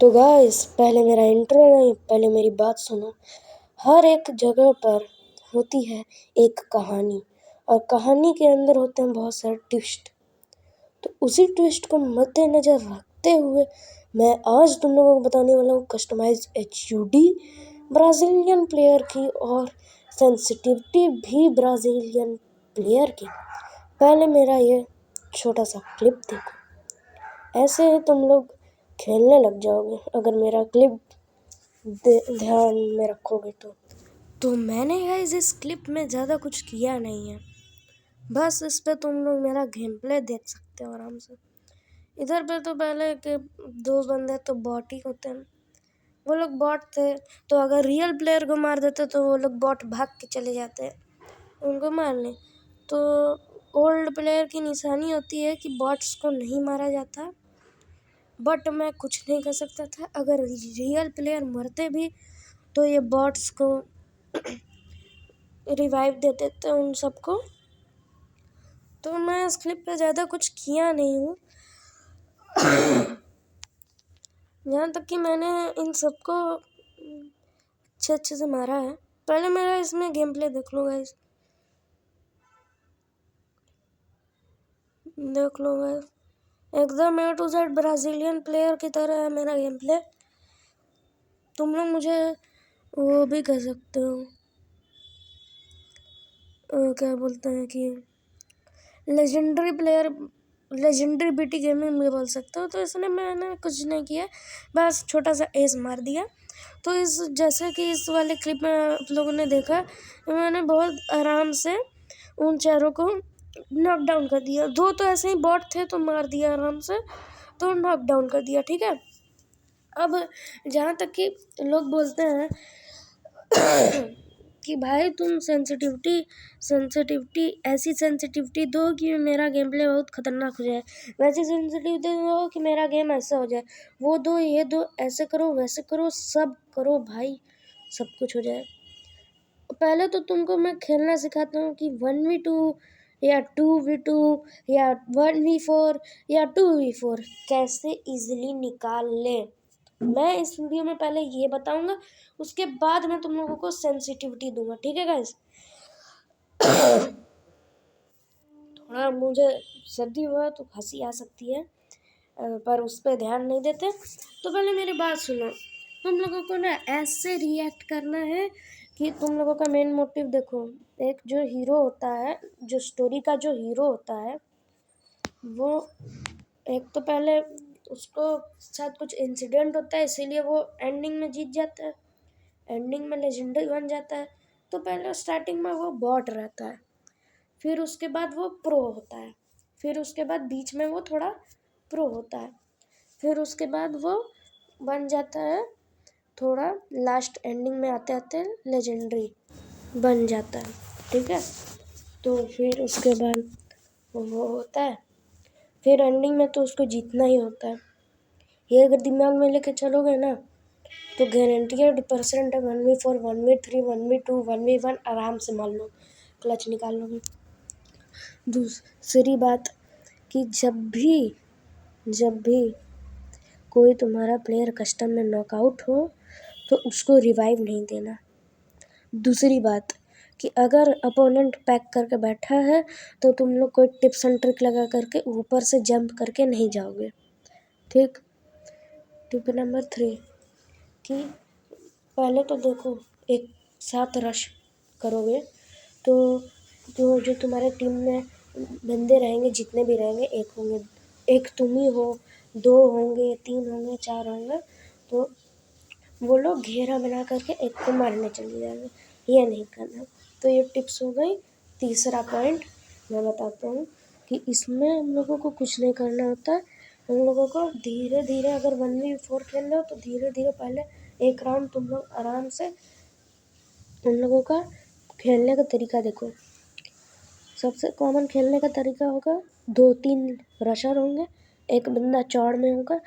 तो गाइस पहले मेरा इंट्रो नहीं, पहले मेरी बात सुनो। हर एक जगह पर होती है एक कहानी और कहानी के अंदर होते हैं बहुत सारे ट्विस्ट। तो उसी ट्विस्ट को मद्देनजर रखते हुए मैं आज तुम लोगों को बताने वाला हूँ कस्टमाइज HUD ब्राज़ीलियन प्लेयर की और सेंसिटिविटी भी ब्राज़ीलियन प्लेयर की। पहले मेरा ये छोटा सा क्लिप देखो, ऐसे तुम लोग खेलने लग जाओगे अगर मेरा क्लिप ध्यान में रखोगे तो मैंने गाइस इस क्लिप में ज़्यादा कुछ किया नहीं है, बस इस पे तुम लोग मेरा गेम प्ले देख सकते हो आराम से। इधर पे तो पहले के 2 बंदे तो बॉट ही होते हैं, वो लोग बॉट थे। तो अगर रियल प्लेयर को मार देते तो वो लोग बॉट भाग के चले जाते उनको मारने। तो ओल्ड प्लेयर की निशानी होती है कि बॉट्स को नहीं मारा जाता, बट मैं कुछ नहीं कर सकता था। अगर रियल प्लेयर मरते भी तो ये बॉट्स को रिवाइव दे देते उन सबको। तो मैं इस क्लिप पे ज़्यादा कुछ किया नहीं हूँ, यहाँ तक कि मैंने इन सबको अच्छे से मारा है। पहले मेरा इसमें गेम प्ले देख लो गाइस, देख लो गाइस, एकदम A to Z Brazilian player की तरह है मेरा गेम प्ले। तुम लोग मुझे वो भी कह सकते हो, क्या बोलते हैं कि legendary player, legendary BT gaming भी बोल सकते हो। तो इसने मैंने कुछ नहीं किया, बस छोटा सा एस मार दिया। तो इस जैसे कि इस वाले क्लिप में आप लोगों ने देखा, मैंने बहुत आराम से उन चारों को नॉक डाउन कर दिया। 2 तो ऐसे ही बॉट थे तो मार दिया आराम से, तो नॉक डाउन कर दिया, ठीक है। अब जहाँ तक कि लोग बोलते हैं कि भाई तुम सेंसिटिविटी ऐसी सेंसिटिविटी दो कि मेरा गेम प्ले बहुत खतरनाक हो जाए, वैसी सेंसिटिविटी दो कि मेरा गेम ऐसा हो जाए, वो दो ये दो, ऐसे करो वैसे करो, सब करो भाई, सब कुछ हो जाए। पहले तो तुमको मैं खेलना सिखाता हूँ कि 1v2 या 2v2 या 1v4 या 2v4 कैसे इजीली निकाल लें। मैं इस वीडियो में पहले ये बताऊंगा, उसके बाद मैं तुम लोगों को सेंसिटिविटी दूंगा, ठीक है गाइस। थोड़ा मुझे सर्दी हुआ तो हंसी आ सकती है, पर उस पर ध्यान नहीं देते। तो पहले मेरी बात सुनो, तुम लोगों को ना ऐसे रिएक्ट करना है कि तुम लोगों का मेन मोटिव देखो। एक जो हीरो होता है, जो स्टोरी का जो हीरो होता है, वो एक तो पहले उसको साथ कुछ इंसिडेंट होता है, इसीलिए वो एंडिंग में जीत जाता है, एंडिंग में लेजेंडरी बन जाता है। तो पहले स्टार्टिंग में वो बॉट रहता है, फिर उसके बाद वो प्रो होता है, फिर उसके बाद बीच में वो थोड़ा प्रो होता है, फिर उसके बाद वो बन जाता है थोड़ा, लास्ट एंडिंग में आते आते लेजेंडरी बन जाता है, ठीक है। तो फिर उसके बाद वो होता है, फिर एंडिंग में तो उसको जीतना ही होता है। ये अगर दिमाग में लेके चलोगे ना तो गारंटीड परसेंट है 1v4 1v3 1v2 1v1 आराम से मान लो क्लच निकाल लोगे। दूसरी बात कि जब भी कोई तुम्हारा प्लेयर कस्टम में नॉकआउट हो तो उसको रिवाइव नहीं देना। दूसरी बात कि अगर अपोनेंट पैक करके बैठा है तो तुम लोग कोई टिप्स एंड ट्रिक लगा करके ऊपर से जंप करके नहीं जाओगे, ठीक। टिप नंबर 3 कि पहले तो देखो एक साथ रश करोगे तो जो तुम्हारे टीम में बंदे रहेंगे, जितने भी रहेंगे, एक होंगे, एक तुम ही हो, 2 होंगे, 3 होंगे, 4 होंगे, तो वो लोग घेरा बना करके एक को मारने चले जाएंगे। ये नहीं करना। तो ये टिप्स हो गई। तीसरा पॉइंट मैं बताता हूँ कि इसमें हम लोगों को कुछ नहीं करना होता है। हम लोगों को धीरे धीरे, अगर 1v4 खेल रहे हो तो धीरे धीरे पहले एक राउंड तुम लोग आराम से, उन लोगों का खेलने का तरीका देखो। सबसे कॉमन खेलने का तरीका होगा 2-3 रशर होंगे, एक बंदा चौड़ में होगा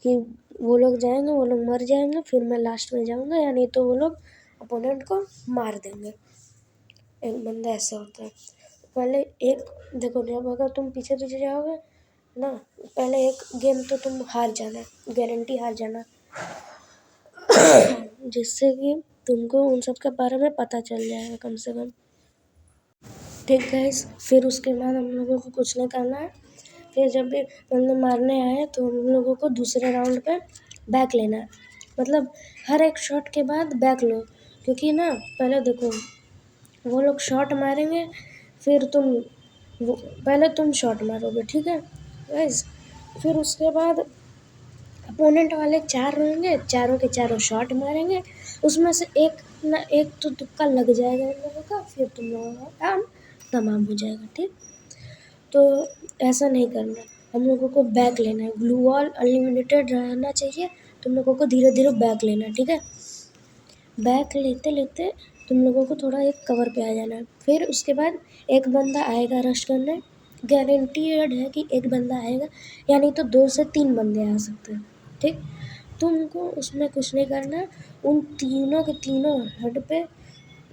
कि वो लोग जाएंगे, वो लोग मर जाएंगे, फिर मैं लास्ट में जाऊंगा, या नहीं तो वो लोग अपोनेंट को मार देंगे। एक बंदा ऐसा होता है। पहले एक देखो, जब अगर तुम पीछे जाओगे ना, पहले एक गेम तो तुम हार जाना, गारंटी हार जाना। जिससे कि तुमको उन सब के बारे में पता चल जाएगा कम से कम। ठीक गाइस, फिर उसके बाद हम लोगों को कुछ नहीं करना है। फिर जब भी मतलब मारने आए तो हम लोगों को दूसरे राउंड पे बैक लेना है। मतलब हर एक शॉट के बाद बैक लो, क्योंकि ना पहले देखो वो लोग शॉट मारेंगे, फिर पहले तुम शॉट मारोगे, ठीक है गाइस। फिर उसके बाद अपोनेंट वाले 4 रहेंगे, चारों के चारों शॉट मारेंगे, उसमें से एक तो तुक्का लग जाएगा उन लोगों का, फिर तुम लोगों का काम तमाम हो जाएगा, ठीक। तो ऐसा नहीं करना, हम लोगों को बैक लेना है। ग्लू वॉल अनलिमिटेड रहना चाहिए, तुम लोगों को धीरे धीरे बैक लेना है, ठीक है। बैक लेते लेते तुम लोगों को थोड़ा एक कवर पे आ जाना है। फिर उसके बाद एक बंदा आएगा रश करने, गारंटीड है कि एक बंदा आएगा, या नहीं तो 2 से 3 बंदे आ सकते हैं, ठीक। तुमको उसमें कुछ नहीं करना, उन तीनों के तीनों हेड पे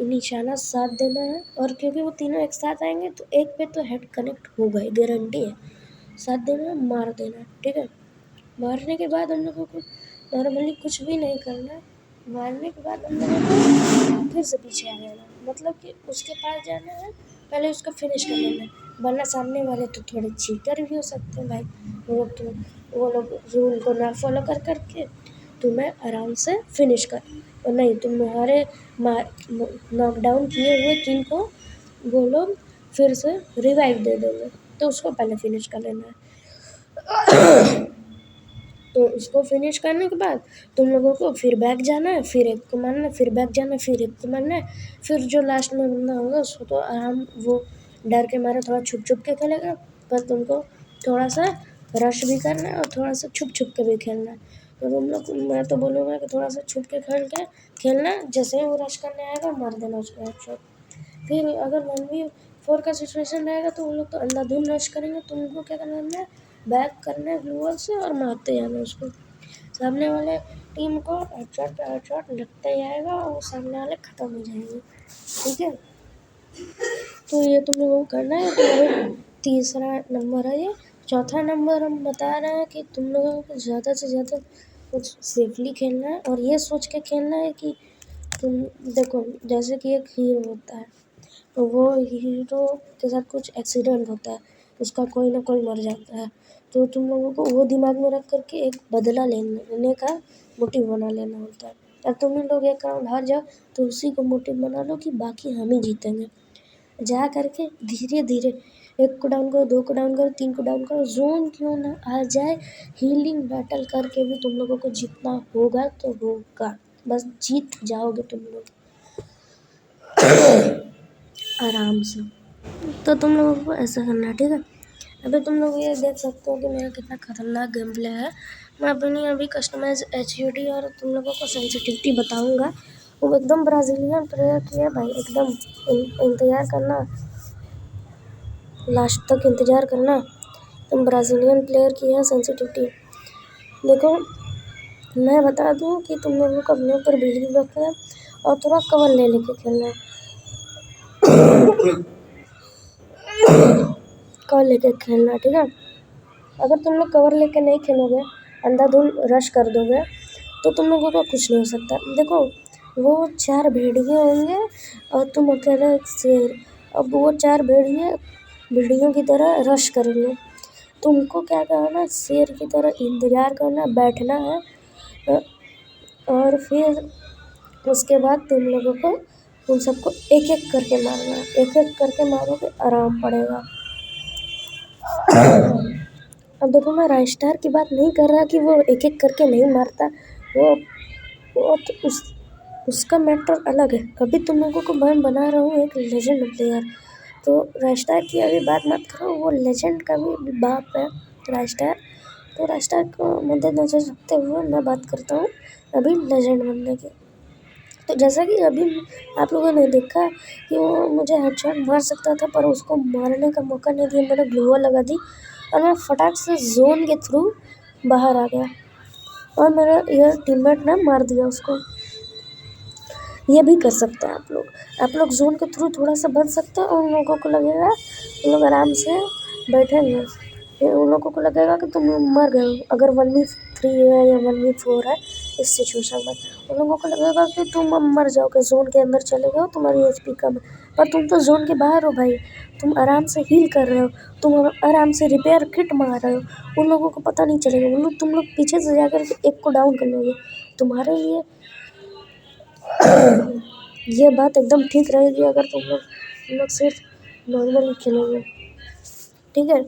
निशाना साध देना है। और क्योंकि वो तीनों एक साथ आएंगे तो एक पे तो हेड कनेक्ट होगा ही, गारंटी है। साथ देना, मार देना, ठीक है। मारने के बाद हम लोगों को नॉर्मली कुछ भी नहीं करना। मारने के बाद हम लोगों को फिर से पीछे आ जाना, मतलब कि उसके पास जाना है, पहले उसको फिनिश कर लेना है। वरना सामने वाले तो थोड़े चीटर भी हो सकते हैं भाई, वो लोग रूल को ना फॉलो करके तुम्हें आराम से फिनिश कर, और नहीं तुम्हारे नॉकडाउन किए हुए किल को वो लोग फिर से रिवाइव दे देंगे, तो उसको पहले फिनिश कर लेना है। तो उसको फिनिश करने के बाद तुम लोगों को फिर बैक जाना है, फिर एक को मारना है, फिर बैक जाना है, फिर एक को मारना है। फिर जो लास्ट में बंदा होगा उसको तो वो डर के मारे थोड़ा छुप छुप के खेलेगा, पर तुमको थोड़ा सा रश भी करना है और थोड़ा सा छुप छुप के भी खेलना है। तो तुम लोग, मैं तो बोलूँगा कि थोड़ा सा छुप के खेलना, जैसे ही वो रश करने आएगा मार देना उसको हेडशॉट। फिर अगर 1v4 का सिचुएशन रहेगा तो वो लोग तो अंधाधुंध रश करेंगे, तुमको क्या करना है, बैक करना है ग्लू वॉल से और मारते जाना उसको। सामने वाले टीम को हेडशॉट पे हेडशॉट लगता ही आएगा और वो सामने वाले ख़त्म हो जाएंगे, ठीक है। तो ये तुम लोगों को करना है। तुम्हारा तीसरा नंबर है ये। चौथा नंबर हम बता रहे हैं कि तुम लोगों को ज़्यादा से ज़्यादा कुछ सेफली खेलना है, और ये सोच के खेलना है कि तुम देखो, जैसे कि एक हीरो होता है, तो वो हीरो के साथ कुछ एक्सीडेंट होता है, उसका कोई ना कोई मर जाता है, तो तुम लोगों को वो दिमाग में रख कर के एक बदला लेने का मोटिव बना लेना होता है। अब तुम लोग एक राउंड हार जाओ तो उसी को मोटिव बना लो कि बाकी हम ही जीतेंगे। जा करके धीरे धीरे 1 को डाउन करो, 2 को डाउन करो, 3 को डाउन करो, जोन क्यों ना आ जाए, हीलिंग बैटल करके भी तुम लोगों को जीतना होगा तो होगा, बस जीत जाओगे तुम लोग आराम से। तो तुम लोगों को ऐसा करना है, ठीक है। अभी तुम लोग ये देख सकते हो कि मेरा कितना खतरनाक गेम प्ले है। मैं अपनी अभी कस्टमाइज HUD और तुम लोगों को सेंसिटिविटी बताऊंगा। वो एकदम ब्राज़ीलियन प्लेयर की है भाई, एकदम इंतज़ार करना, लास्ट तक इंतज़ार करना। तुम ब्राज़ीलियन प्लेयर की है सेंसिटिविटी। देखो, मैं बता दूं कि तुम लोगों को अपने ऊपर बिलीव रखना है और थोड़ा कवर ले लेके खेलना है। कवर लेके खेलना, ठीक है। अगर तुम लोग कवर लेके नहीं खेलोगे, अंधाधुंध रश कर दोगे, तो तुम लोगों को कुछ नहीं हो सकता। देखो, वो 4 भेड़िए होंगे और तुम अकेले एक शेर। अब वो 4 भेड़ियों की तरह रश करेंगे, तुमको क्या करना, शेर की तरह इंतज़ार करना, बैठना है, और फिर उसके बाद तुम लोगों को उन सबको एक एक करके मारना है। एक एक करके मारोगे आराम पड़ेगा। अब देखो, मैं राइस्टार की बात नहीं कर रहा कि वो एक एक करके नहीं मारता, वो तो उसका मैटर अलग है। अभी तुम लोगों को मैं बना रहा हूँ एक लेजेंड प्लेयर, तो राइस्टार की अभी बात मत करो, वो लेजेंड का भी बाप है राइस्टार। तो राइस्टार को मद्देनजर रखते हुए मैं बात करता हूँ अभी लेजेंड बनने की। तो जैसा कि अभी आप लोगों ने देखा कि वो मुझे हेडशॉट मार सकता था, पर उसको मारने का मौका नहीं दिया, मैंने ग्लू वॉल लगा दी और मैं फटाक से जोन के थ्रू बाहर आ गया और मेरा ये टीममेट ने मार दिया उसको। ये भी कर सकते हैं आप लोग जोन के थ्रू थोड़ा सा बच सकते हैं, और उन लोगों को लगेगा, उन लोग आराम से बैठेंगे, फिर उन लोगों को लगेगा कि तुम मर गए हो। अगर 1v3 है या 1v4 है, इस सिचुएशन में उन लोगों को लगेगा कि तुम अब मर जाओगे, जोन के अंदर चले गए हो, तुम्हारी HP कम है, पर तुम तो जोन के बाहर हो भाई, तुम आराम से हील कर रहे हो, तुम आराम से रिपेयर किट मार रहे हो, उन लोगों को पता नहीं चलेगा, तुम लोग पीछे से जाकर एक को डाउन कर लोगे। तुम्हारे लिए ये बात एकदम ठीक रहेगी अगर तुम लोग सिर्फ नॉर्मल खेलोगे, ठीक है।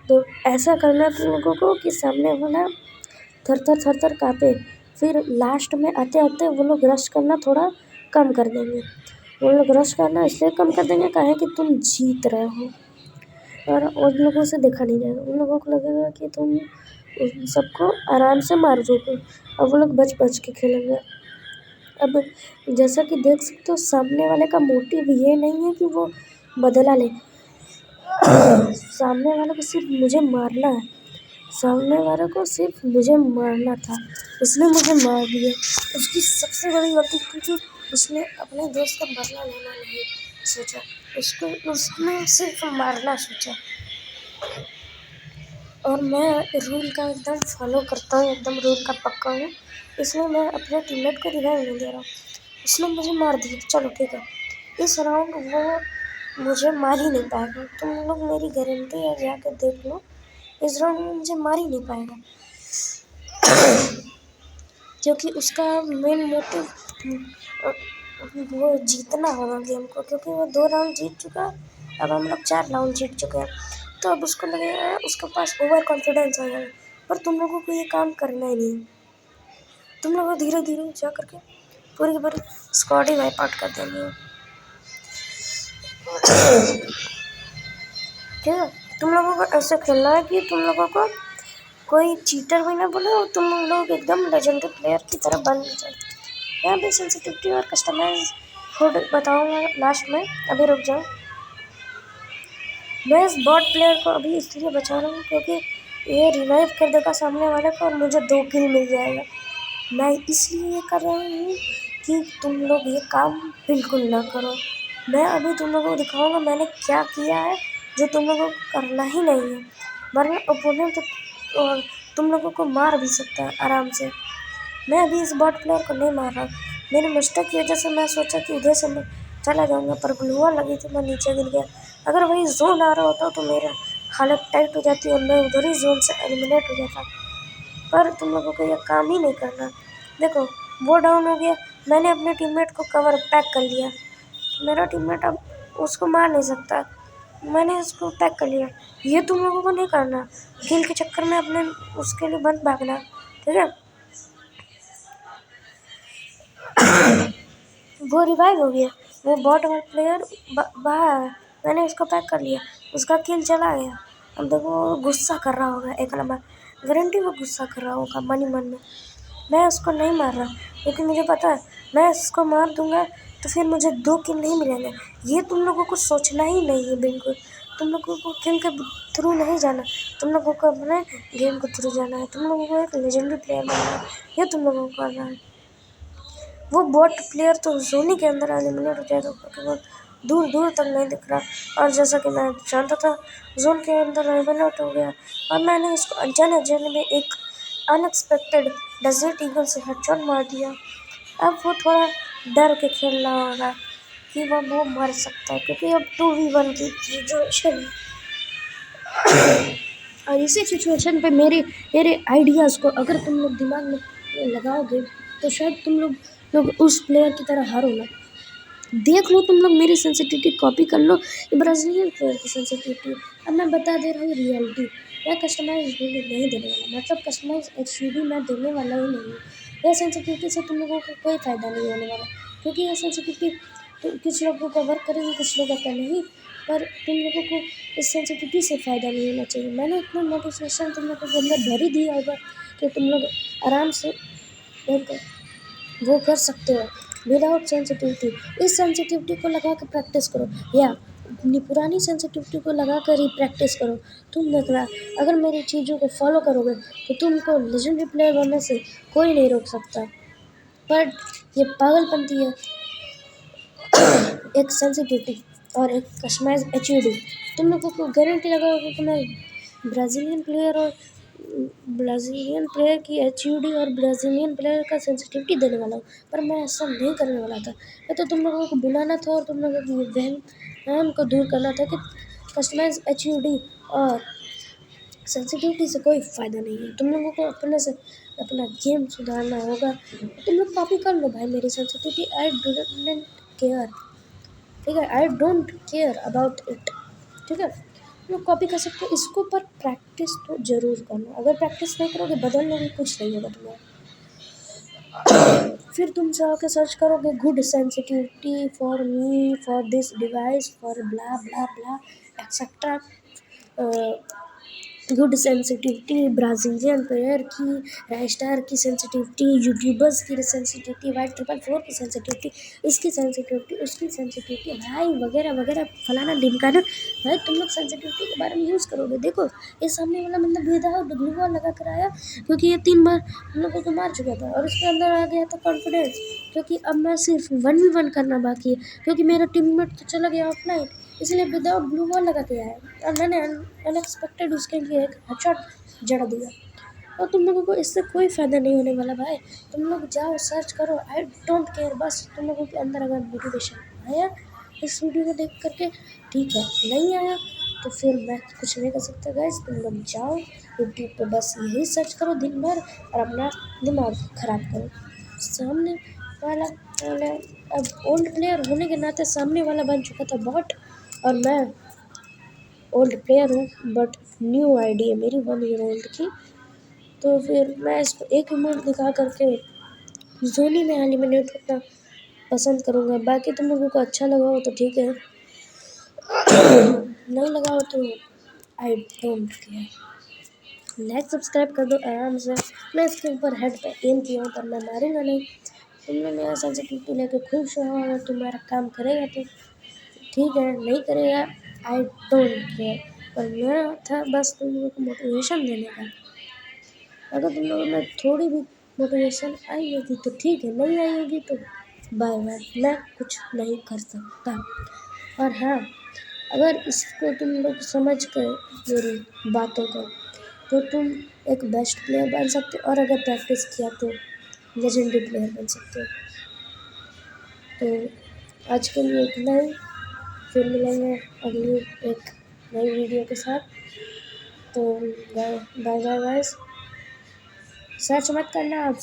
तो ऐसा करना तुम लोगों को कि सामने वाला थर काँपे, फिर लास्ट में आते आते वो लोग रश करना थोड़ा कम कर देंगे। वो लोग रश करना इसलिए कम कर देंगे काहे कि तुम जीत रहे हो और उन लोगों से देखा नहीं जाएगा, उन लोगों को लगेगा कि तुम उन सबको आराम से मार दोगे और वो लोग बच के खेलेंगे। अब जैसा कि देख सकते हो सामने वाले का मोटिव ये नहीं है कि वो बदला ले, सामने वाले को सिर्फ मुझे मारना है, सामने वाले को सिर्फ मुझे मारना था, उसने मुझे मार दिया। उसकी सबसे बड़ी गलती थी कि उसने अपने दोस्त का बदला लेना नहीं सोचा, उसने सिर्फ मारना सोचा। और मैं रूल का एकदम फॉलो करता हूँ, एकदम रूल का पक्का हूँ, इसलिए मैं अपने टीममेट को रिवाइव नहीं दे रहा हूँ। उसने मुझे मार दिया, चलो ठीक है, इस राउंड वो मुझे मार ही नहीं पाएगा, तुम लोग मेरी गारंटी है, जाकर देख लो, इस राउंड में मुझे मार ही नहीं पाएगा क्योंकि उसका मेन मोटिव वो जीतना होगा गेम को, क्योंकि वो 2 राउंड जीत चुका है, अब हम लोग 4 राउंड जीत चुके हैं, तो अब उसको लगेगा उसके पास ओवर कॉन्फिडेंस आ जाएगा। पर तुम लोगों को ये काम करना ही नहीं है, तुम लोगों को धीरे धीरे जा करके पूरी की पूरी स्क्वाड ही वाइप आउट कर देनी है, ठीक है। तुम लोगों को ऐसे खेलना है कि तुम लोगों को कोई चीटर भी ना बोले और तुम लोग एकदम लेजेंडरी प्लेयर की तरह बन जाए। यहाँ पे सेंसिटिविटी और कस्टमाइज खुद बताऊँगा लास्ट में, अभी रुक जाओ। मैं इस बॉट प्लेयर को अभी इसलिए बचा रहा हूँ क्योंकि ये रिवाइव कर देगा सामने वाले को और मुझे 2 किल मिल जाएगा। मैं इसलिए ये कर रहा हूँ कि तुम लोग ये काम बिल्कुल ना करो। मैं अभी तुम लोगों को दिखाऊंगा मैंने क्या किया है जो तुम लोगों को करना ही नहीं है, वरना ओपोनेंट तो तुम लोगों को मार भी सकता है आराम से। मैं अभी इस बॉट प्लेयर को नहीं मार रहा, मेरे मिस्टेक की वजह से मैं सोचा कि उधर से मैं चला जाऊँगा, पर ग्लूआ लगी थी, मैं नीचे गिर गया। अगर वही जोन आ रहा होता तो मेरा हालत टाइट हो जाती और मैं उधर ही जोन से एलिमिनेट हो जाता, पर तुम लोगों को यह काम ही नहीं करना। देखो वो डाउन हो गया, मैंने अपने टीममेट को कवर पैक कर लिया, मेरा टीममेट अब उसको मार नहीं सकता, मैंने उसको पैक कर लिया। ये तुम लोगों को नहीं करना, किल के चक्कर में अपने उसके लिए बंद भागना, ठीक है। वो रिवाइव हो गया, वो बॉट वाला प्लेयर बाहर, मैंने उसको पैक कर लिया, उसका किल चला गया। अब देखो वो गुस्सा कर रहा होगा, एक नंबर गारंटी वो गुस्सा कर रहा होगा मन ही मन में। मैं उसको नहीं मार रहा क्योंकि मुझे पता है मैं उसको मार दूंगा तो फिर मुझे 2 किल नहीं मिलेंगे। ये तुम लोगों को सोचना ही नहीं है बिल्कुल, तुम लोगों को किल के थ्रू नहीं जाना, तुम लोगों को अपने गेम के थ्रू जाना है, तुम लोगों को एक लेजेंडरी प्लेयर बनना है, ये तुम लोगों को करना है। वो बॉट प्लेयर तो जोनी के अंदर एलिमिनेट हो जाएगा क्योंकि वो दूर दूर तक नहीं दिख रहा, और जैसा कि मैं जानता था जोन के अंदर एलिमिनेट हो गया, और मैंने इसको अनजाने में एक अनएक्सपेक्टेड डेजर्ट ईगल से हेडशॉट मार दिया। अब वो थोड़ा डर के खेल रहा होगा कि वो मर सकता है क्योंकि अब 2v1 की सिचुएशन है। और इसी सिचुएशन पे मेरे आइडियाज़ को अगर तुम लोग दिमाग में लगाओगे तो शायद तुम लोग उस प्लेयर की तरह हारो ना। देख लो तुम लोग मेरी सेंसिटिविटी कॉपी कर लो, ये ब्राज़ीलियन प्लेयर की सेंसिटिविटी। अब मैं बता दे रहा हूँ रियलिटी, मैं कस्टमाइज नहीं देने वाला, मतलब कस्टमाइज HUD मैं देने वाला ही नहीं हूँ। यह सेंसिटिविटी से तुम लोगों को कोई फ़ायदा नहीं होने वाला क्योंकि यह सेंसिटिविटी तो कुछ लोगों को वर्क करेगी, कुछ लोगों का नहीं, पर तुम लोगों को इस सेंसिटिविटी से फ़ायदा नहीं होना चाहिए। मैंने इतना मोटिवेशन तुम लोगों के अंदर भर ही दिया होगा कि तुम लोग आराम से एक वो कर सकते हो विदाउट सेंसिटिविटी। इस सेंसिटिविटी को लगा कर प्रैक्टिस करो या अपनी पुरानी सेंसिटिविटी को लगा कर ही प्रैक्टिस करो। तुम देखना अगर मेरी चीज़ों को फॉलो करोगे तो तुमको लेजेंडरी प्लेयर बनने से कोई नहीं रोक सकता। पर ये पागलपंती है एक सेंसिटिविटी और एक कस्टमाइज HUD। तुम लोगों को गारंटी लगा होगा कि मैं ब्राज़ीलियन प्लेयर और ब्राज़ीलियन प्लेयर की एचयूडी और ब्राज़ीलियन प्लेयर का सेंसिटिविटी देने वाला हूँ, पर मैं ऐसा नहीं करने वाला था। ये तो तुम लोगों को बुलाना था और तुम लोगों की वहम को दूर करना था कि कस्टमाइज एचयूडी और सेंसिटिविटी से कोई फ़ायदा नहीं है। तुम लोगों को अपने से अपना गेम सुधारना होगा। तुम लोग कॉपी कर लो भाई मेरी सेंसिटिविटी, आई डोंट केयर, ठीक है, I don't care about it, ठीक है। तुम लोग कॉपी कर सकते हो इसको, पर प्रैक्टिस तो ज़रूर करना। अगर प्रैक्टिस नहीं करोगे, बदल लोगे, कुछ नहीं होगा तुम्हारा। फिर तुम जाके सर्च करोगे good sensitivity for me for this device for blah blah blah etcetera, good sensitivity Brazilian player की, राइस्टार की सेंसिटिविटी, यूट्यूबर्स की सेंसिटिविटी, Y444 की सेंसिटिविटी, इसकी सेंसिटिविटी, उसकी सेंसिटिविटी भाई, वगैरह वगैरह, फलाना ढिमकाना। भाई तुम लोग सेंसिटिविटी के बारे में यूज़ करोगे। देखो ये सामने वाला बंदा बेवजह ग्लू वॉल लगा कर आया, क्योंकि ये 3 बार हम लोगों को मार चुका था और उसके अंदर आ गया था कॉन्फिडेंस, क्योंकि अब मैं सिर्फ 1v1 करना बाकी है, क्योंकि मेरा टीममेट तो चला गया ऑफलाइन, इसलिए विदाउट ग्लू वॉल लगा के आया और मैंने अनएक्सपेक्टेड उसके लिए एक हेडशॉट जड़ दिया। और तुम लोगों को इससे कोई फ़ायदा नहीं होने वाला भाई। तुम लोग जाओ सर्च करो, आई डोंट केयर। बस तुम लोगों के अंदर अगर मोटिवेशन आया इस वीडियो को देख करके, ठीक है, नहीं आया तो फिर मैं कुछ नहीं कर सकता गाइस। तुम लोग जाओ यूट्यूब पे, बस यही सर्च करो दिन भर और अपना दिमाग ख़राब करो। सामने वाला अब ओल्ड प्लेयर होने के नाते सामने वाला बन चुका था बॉट, और मैं ओल्ड प्लेयर हूँ, बट न्यू आईडी है मेरी 1 ईयर ओल्ड की। तो फिर मैं इसको एक इमोट दिखा करके जोनी में एलिमिनेट होना पसंद करूँगा। बाकी तुम लोगों को अच्छा लगा हो तो ठीक है, नहीं लगा हो तो I don't care. Like subscribe कर दो आराम से। मैं इसके ऊपर हेड पे एम किया हूँ, पर मैं मारूंगा नहीं। तुम लोग मेरा सेंसिटिविटी लेकर खुश हो और तुम्हारा काम करेगा तो ठीक है, नहीं करेगा आई डोंट केयर। पर मेरा था बस तुम लोगों को मोटिवेशन देने का। अगर तुम लोगों में थोड़ी भी मोटिवेशन आई होगी तो ठीक है, नहीं आई होगी तो बाय बाय, मैं कुछ नहीं कर सकता। और हाँ, अगर इसको तुम लोग समझ कर मेरी बातों को, तो तुम एक बेस्ट प्लेयर बन सकते हो, और अगर प्रैक्टिस किया तो लेजेंडरी प्लेयर बन सकते हो। तो आज के लिए इतना ही, फिर मिलेंगे अगली एक नई वीडियो के साथ। तो बाय बाय गाइस, सर्च मत करना आप।